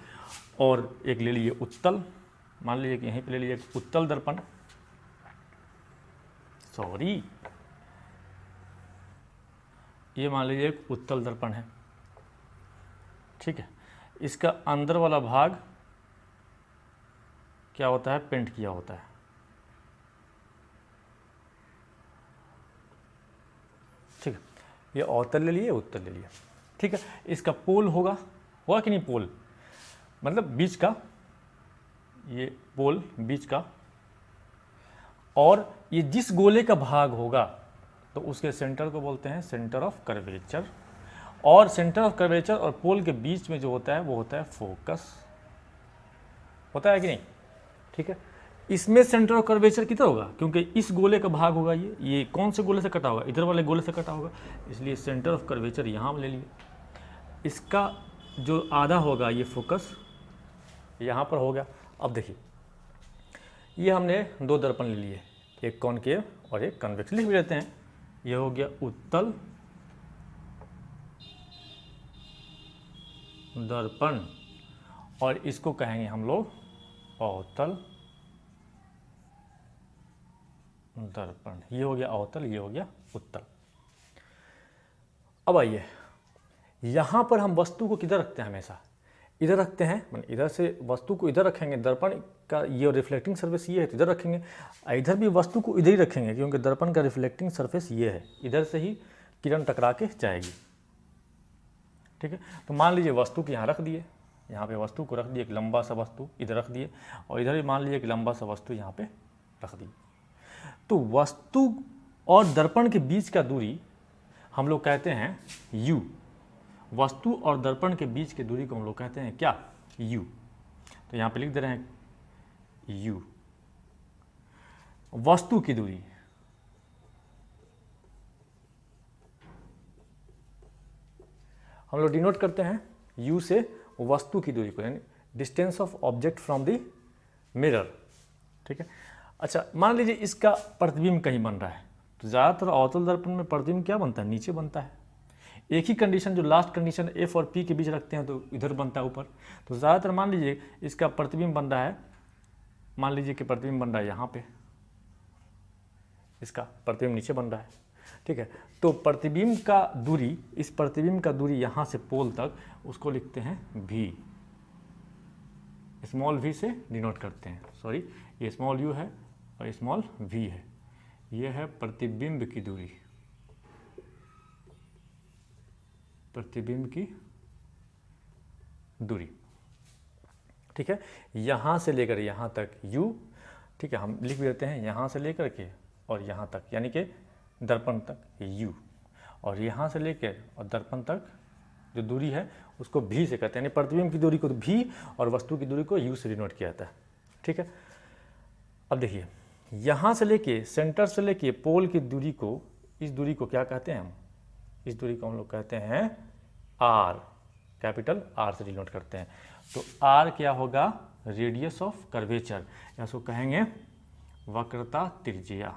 और एक ले लीजिए उत्तल, मान लीजिए कि यहीं पे ले लीजिए एक उत्तल दर्पण, सॉरी, ये मान लीजिए एक उत्तल दर्पण है, ठीक है। इसका अंदर वाला भाग क्या होता है, पेंट किया होता है, ठीक है। ये अवतल ले लिए, उत्तल ले लिए, ठीक है। इसका पोल होगा कि नहीं, पोल मतलब बीच का, ये पोल बीच का, और ये जिस गोले का भाग होगा तो उसके सेंटर को बोलते हैं सेंटर ऑफ कर्वेचर, और सेंटर ऑफ कर्वेचर और पोल के बीच में जो होता है वो होता है फोकस, होता है कि नहीं, ठीक है। इसमें सेंटर ऑफ कर्वेचर कितना होगा, क्योंकि इस गोले का भाग होगा, ये कौन से गोले से कटा होगा, इधर वाले गोले से कटा होगा, इसलिए सेंटर ऑफ कर्वेचर यहाँ ले लिए। इसका जो आधा होगा ये फोकस यहाँ पर हो गया। अब देखिए, ये हमने 2 दर्पण ले लिए, एक कॉनकेव और एक कन्वेक्स, लिख भी लेते हैं। ये हो गया उत्तल दर्पण, और इसको कहेंगे हम लोग अवतल दर्पण। ये हो गया अवतल, ये हो गया उत्तल। अब आइए, यहाँ पर हम वस्तु को किधर रखते हैं, हमेशा इधर रखते हैं, मतलब इधर से वस्तु को इधर रखेंगे, दर्पण का ये रिफ्लेक्टिंग सरफेस ये है तो इधर रखेंगे, इधर भी वस्तु को इधर ही रखेंगे, क्योंकि दर्पण का रिफ्लेक्टिंग सरफेस ये है, इधर से ही किरण टकरा के जाएगी, ठीक है। तो मान लीजिए वस्तु को यहाँ रख दिए, यहाँ पे वस्तु को रख दिए, एक लंबा सा वस्तु इधर रख दिए, और इधर भी मान लीजिए एक लंबा सा वस्तु यहाँ पे रख दी। तो वस्तु और दर्पण के बीच का दूरी हम लोग कहते हैं u, वस्तु और दर्पण के बीच की दूरी को हम लोग कहते हैं क्या, u। तो यहाँ पे लिख दे रहे हैं u, वस्तु की दूरी, हम लोग डिनोट करते हैं u से वस्तु की दूरी को, यानी distance of object from the mirror, ठीक है। अच्छा, मान लीजिए इसका प्रतिबिंब कहीं बन रहा है, तो ज़्यादातर अवतल दर्पण में प्रतिबिंब क्या बनता है, नीचे बनता है। एक ही कंडीशन, जो लास्ट कंडीशन F और P के बीच रखते हैं तो इधर बनता है ऊपर। तो ज़्यादातर मान लीजिए इसका प्रतिबिंब बन रहा है, मान लीजिए कि प्रतिबिंब बन रहा है यहाँ पे, इसका प्रतिबिंब नीचे बन रहा है, ठीक है। तो प्रतिबिंब का दूरी, इस प्रतिबिंब का दूरी यहाँ से पोल तक, उसको लिखते हैं V, स्मॉल v से डिनोट करते हैं, सॉरी ये स्मॉल u है और स्मॉल v है, ये है प्रतिबिंब की दूरी, प्रतिबिंब की दूरी, ठीक है। यहाँ से लेकर यहाँ तक u, ठीक है, हम लिख भी देते हैं यहाँ से लेकर के और यहाँ तक, यानी कि दर्पण तक u, और यहाँ से लेकर और दर्पण तक जो दूरी है उसको v से कहते हैं, यानी प्रतिबिंब की दूरी को v और वस्तु की दूरी को u से डिनोट किया जाता है, ठीक है। अब देखिए, यहाँ से लेके सेंटर से लेके पोल की दूरी को, इस दूरी को क्या कहते हैं हम, इस दूरी को हम लोग कहते हैं r, कैपिटल R से डिनोट करते हैं। तो R क्या होगा, रेडियस ऑफ कर्वेचर, या उसको कहेंगे वक्रता त्रिज्या,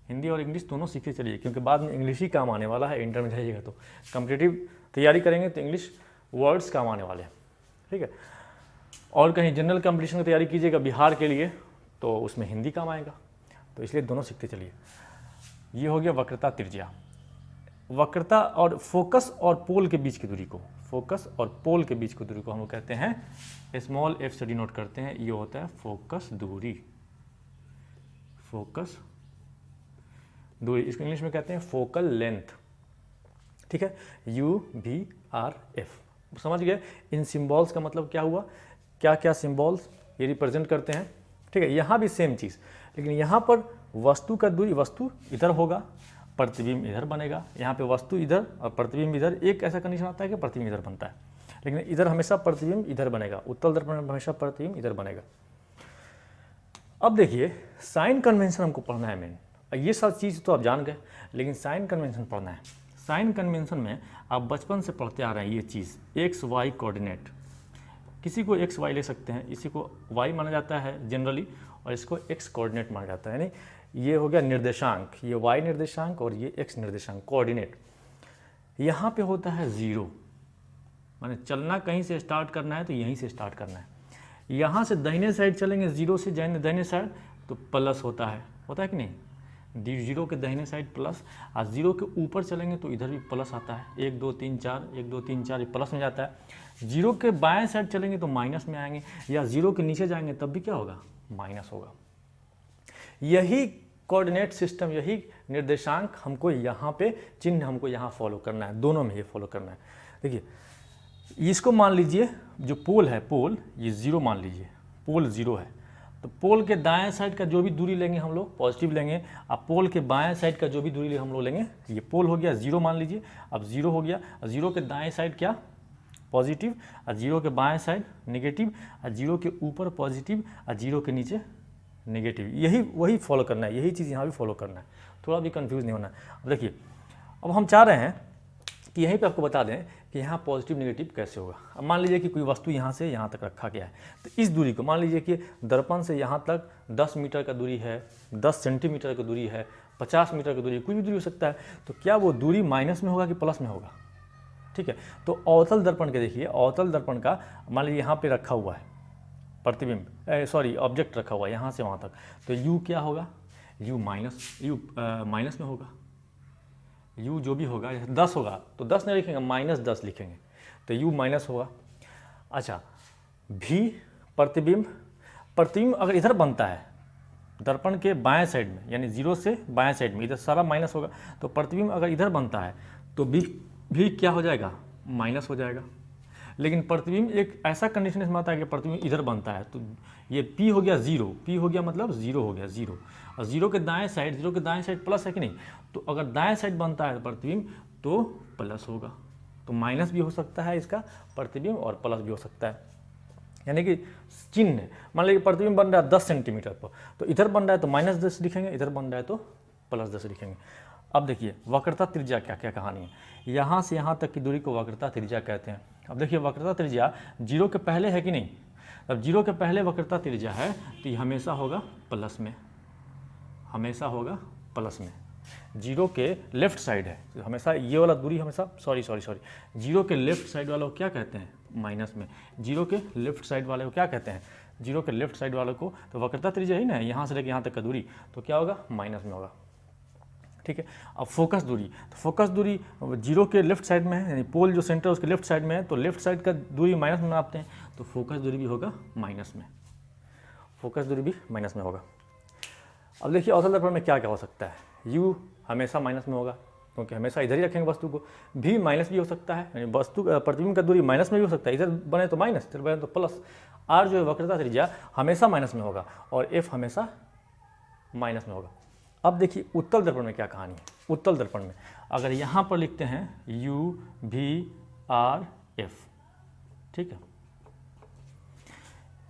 हिंदी और इंग्लिश दोनों सीखते चलिए, क्योंकि बाद में इंग्लिश ही काम आने वाला है। इंटर में जाइएगा तो कॉम्पिटिटिव तैयारी करेंगे तो इंग्लिश वर्ड्स काम आने वाले हैं, ठीक है। और कहीं जनरल कंपटीशन की तैयारी कीजिएगा बिहार के लिए तो उसमें हिंदी काम आएगा, तो इसलिए दोनों सीखते चलिए। ये हो गया वक्रता त्रिज्या। वक्रता और फोकस और पोल के बीच की दूरी को, फोकस और पोल के बीच की दूरी को हम लोग कहते हैं स्मॉल f से डिनोट करते हैं। ये होता है फोकस दूरी, फोकस दूरी। इसको इंग्लिश में कहते हैं फोकल लेंथ, ठीक है, UVRF। समझ गए इन सिंबल्स का मतलब क्या हुआ, क्या क्या सिंबल्स ये रिप्रेजेंट करते हैं, ठीक है। यहाँ भी सेम चीज़, लेकिन यहाँ पर वस्तु का दूरी, वस्तु इधर होगा, प्रतिबिंब इधर बनेगा। यहाँ पे वस्तु इधर और प्रतिबिंब इधर। एक ऐसा कंडीशन आता है कि प्रतिबिंब इधर बनता है, लेकिन इधर हमेशा प्रतिबिंब इधर बनेगा। उत्तल दर्पण में हमेशा प्रतिबिंब इधर बनेगा। अब देखिए साइन कन्वेंशन हमको पढ़ना है मेन। ये सब चीज़ तो आप जान गए, लेकिन साइन कन्वेंशन पढ़ना है। साइन कन्वेंशन में आप बचपन से पढ़ते आ रहे हैं ये चीज़, एक्स वाई कोऑर्डिनेट। किसी को एक्स वाई ले सकते हैं, इसी को वाई माना जाता है जनरली, और इसको एक्स कोऑर्डिनेट माना जाता है। यानी ये हो गया निर्देशांक, ये वाई निर्देशांक और ये एक्स निर्देशांक कोऑर्डिनेट। यहाँ पे होता है जीरो, माने चलना कहीं से स्टार्ट करना है तो यहीं से स्टार्ट करना है। यहाँ से दाहिने साइड चलेंगे, जीरो से दाहिने साइड तो प्लस होता है कि नहीं, जीरो के दाहिने साइड प्लस, और जीरो के ऊपर चलेंगे तो इधर भी प्लस आता है। 1 2 3 4, 1 2 3 4 प्लस में जाता है। जीरो के बाएं साइड चलेंगे तो माइनस में आएंगे, या जीरो के नीचे जाएंगे तब भी क्या होगा, माइनस होगा। यही कोऑर्डिनेट सिस्टम, यही निर्देशांक हमको यहाँ पे चिन्ह हमको यहाँ फॉलो करना है, दोनों में ये फॉलो करना है। देखिए इसको मान लीजिए जो पोल है, पोल ये जीरो मान लीजिए, पोल जीरो है, तो पोल के दाएं साइड का जो भी दूरी लेंगे हम लोग पॉजिटिव लेंगे, अब पोल के बाएं साइड का जो भी दूरी हम लोग लेंगे, ये पोल हो गया जीरो मान लीजिए। अब जीरो हो गया, और जीरो के दाएं साइड क्या, पॉजिटिव, और जीरो के बाएं साइड नेगेटिव, और जीरो के ऊपर पॉजिटिव, और जीरो के नीचे नेगेटिव। यही वही फॉलो करना है, यही चीज़ यहाँ भी फॉलो करना है, थोड़ा भी कंफ्यूज नहीं होना है। अब देखिए अब हम चाह रहे हैं कि यहीं पे आपको बता दें कि यहाँ पॉजिटिव नेगेटिव कैसे होगा। अब मान लीजिए कि कोई वस्तु यहाँ से यहाँ तक रखा गया है, तो इस दूरी को मान लीजिए कि दर्पण से यहाँ तक 10 मीटर का दूरी है, 10 सेंटीमीटर की दूरी है, 50 मीटर की दूरी, कोई भी दूरी हो सकता है। तो क्या वो दूरी माइनस में होगा कि प्लस में होगा, ठीक है। तो अवतल दर्पण के देखिए, अवतल दर्पण का मान लीजिए यहाँ पे रखा हुआ है प्रतिबिंब, ऑब्जेक्ट रखा हुआ है यहाँ से वहाँ तक, तो u क्या होगा, u माइनस में होगा। u जो भी होगा, 10 होगा तो 10 नहीं लिखेंगे, -10 लिखेंगे, तो u माइनस होगा। अच्छा v प्रतिबिंब अगर इधर बनता है दर्पण के बाएं साइड में, यानी जीरो से बाएं साइड में, इधर सारा माइनस होगा, तो प्रतिबिंब अगर इधर बनता है तो भी क्या हो जाएगा, माइनस हो जाएगा। लेकिन प्रतिबिंब एक ऐसा कंडीशन इसमें आता है कि प्रतिबिंब इधर बनता है, तो ये P हो गया जीरो, P हो गया मतलब जीरो हो गया, जीरो, और जीरो के दाएं साइड प्लस है कि नहीं, तो अगर दाएं साइड बनता है प्रतिबिंब तो प्लस होगा। तो माइनस भी हो सकता है इसका प्रतिबिंब और प्लस भी हो सकता है। यानी कि चिन्ह, मान लीजिए प्रतिबिंब बन रहा है 10 सेंटीमीटर पर, तो इधर बन रहा है तो -10 लिखेंगे, इधर बन रहा है तो +10 लिखेंगे। अब देखिए वक्रता त्रिज्या क्या क्या कहानी है, यहाँ से यहाँ तक की दूरी को वक्रता त्रिज्या कहते हैं। अब देखिए वक्रता त्रिज्या जीरो के पहले है कि नहीं, अब जीरो के पहले वक्रता त्रिज्या है तो ये हमेशा होगा प्लस में, हमेशा होगा प्लस में। जीरो के लेफ्ट साइड है तो हमेशा ये वाला दूरी हमेशा सॉरी जीरो के लेफ्ट साइड वालों को क्या कहते हैं, माइनस में। जीरो के लेफ्ट साइड वाले को क्या कहते हैं, जीरो के लेफ्ट साइड वालों को, तो वक्रता त्रिज्या ही ना, यहाँ से लेकर यहाँ तक का दूरी, तो क्या होगा, माइनस में होगा, ठीक है। अब फोकस दूरी, तो फोकस दूरी जीरो के लेफ्ट साइड में है, यानी पोल जो सेंटर उसके लेफ्ट साइड में है, तो लेफ्ट साइड का दूरी माइनस में नापते हैं, तो फोकस दूरी भी होगा माइनस में, फोकस दूरी भी माइनस में होगा। अब देखिए अवतल दर्पण में क्या क्या हो सकता है, u हमेशा माइनस में होगा क्योंकि हमेशा इधर ही रखेंगे वस्तु को, भी माइनस भी हो सकता है, यानी वस्तु प्रतिबिंब का दूरी माइनस में भी हो सकता है, इधर बने तो माइनस, इधर बने तो प्लस। r जो है वक्रता त्रिज्या हमेशा माइनस में होगा और f हमेशा माइनस में होगा। अब देखिए उत्तल दर्पण में क्या कहानी है, उत्तल दर्पण में अगर यहाँ पर लिखते हैं UVRF, ठीक है,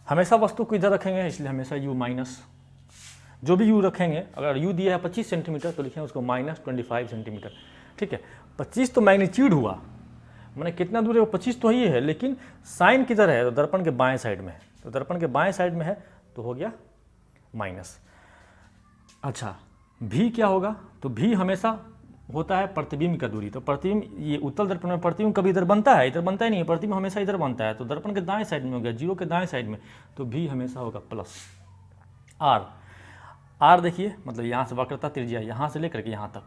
हमेशा वस्तु को इधर रखेंगे इसलिए हमेशा u माइनस, जो भी u रखेंगे, अगर u दिया है 25 सेंटीमीटर तो लिखेंगे उसको -25 सेंटीमीटर, ठीक है। 25 तो मैग्नीट्यूड हुआ, मैंने कितना दूर है वो 25 तो ही है, लेकिन साइन किधर है, तो दर्पण के बाएं साइड में है, तो दर्पण के बाएं साइड में है तो हो गया माइनस। अच्छा भी क्या होगा, तो भी हमेशा होता है प्रतिबिंब का दूरी। तो प्रतिबिंब, ये उत्तल दर्पण में प्रतिबिंब कभी इधर बनता है, इधर बनता ही नहीं है, प्रतिबिंब हमेशा इधर बनता है। तो दर्पण के दाएं साइड में हो गया, जीरो के दाएं साइड में, तो भी हमेशा होगा प्लस आर देखिए, मतलब यहाँ से वक्रता त्रिज्या यहाँ से लेकर के यहाँ तक,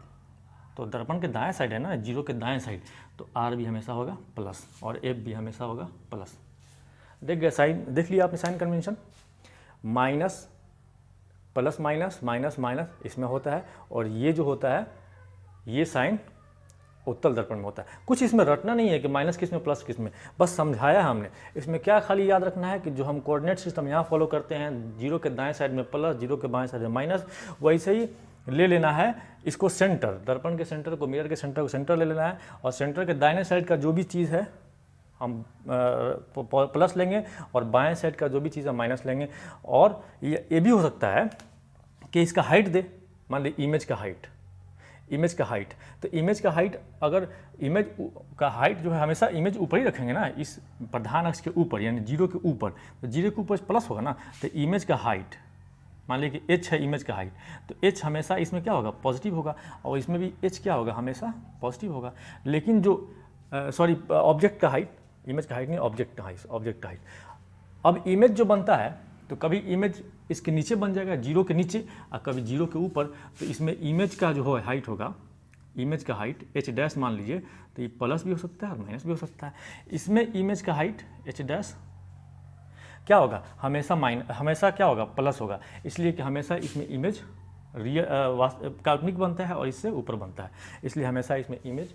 तो दर्पण के दाएं साइड है ना, जीरो के दाएं साइड, तो आर भी हमेशा होगा प्लस और एफ भी हमेशा होगा प्लस। देख गए साइन, देख लिया आपने sign convention, minus plus minus minus minus इसमें होता है, और ये जो होता है ये साइन उत्तल दर्पण में होता है। कुछ इसमें रटना नहीं है कि माइनस किस में प्लस किस में, बस समझाया हमने। इसमें क्या खाली याद रखना है कि जो हम कोऑर्डिनेट सिस्टम यहाँ फॉलो करते हैं, जीरो के दाएं साइड में प्लस, जीरो के बाएं साइड में माइनस, वैसे ही ले लेना है इसको सेंटर, दर्पण के सेंटर को, मिरर के सेंटर को सेंटर ले लेना है, और सेंटर के दाहिने साइड का जो भी चीज़ है हम प्लस लेंगे, और बाएं साइड का जो भी चीज़ है माइनस लेंगे। और ये भी हो सकता है कि इसका हाइट दे, मान ली इमेज का हाइट, इमेज का हाइट, तो इमेज का हाइट, अगर इमेज का हाइट जो है हमेशा इमेज ऊपर ही रखेंगे ना, इस प्रधान अक्ष के ऊपर, यानी जीरो के ऊपर, तो जीरो के ऊपर प्लस होगा ना, तो इमेज का हाइट, मान लीजिए कि h है इमेज का हाइट, तो h हमेशा इसमें क्या होगा, पॉजिटिव होगा, और इसमें भी h क्या होगा, हमेशा पॉजिटिव होगा। लेकिन जो सॉरी ऑब्जेक्ट का हाइट, इमेज का हाइट नहीं, ऑब्जेक्ट का हाइट, ऑब्जेक्ट का हाइट। अब इमेज जो बनता है, तो कभी इमेज इसके नीचे बन जाएगा, जीरो के नीचे, और कभी जीरो के ऊपर, तो इसमें इमेज का जो है हाइट होगा, इमेज का हाइट h डैश मान लीजिए, तो ये प्लस भी हो सकता है और माइनस भी हो सकता है। इसमें इमेज का हाइट h डैश क्या होगा, हमेशा क्या होगा, प्लस होगा, इसलिए कि हमेशा इसमें इमेज काल्पनिक बनता है और इससे ऊपर बनता है, इसलिए हमेशा इसमें इमेज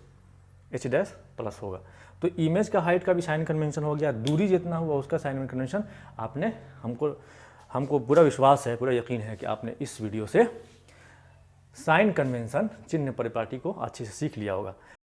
h डैश प्लस होगा। तो इमेज का हाइट का भी साइन कन्वेंशन हो गया, दूरी जितना हुआ उसका साइन कन्वेंशन आपने, हमको पूरा विश्वास है, पूरा यकीन है कि आपने इस वीडियो से साइन कन्वेंशन, चिन्ह परिपाटी को अच्छे से सीख लिया होगा।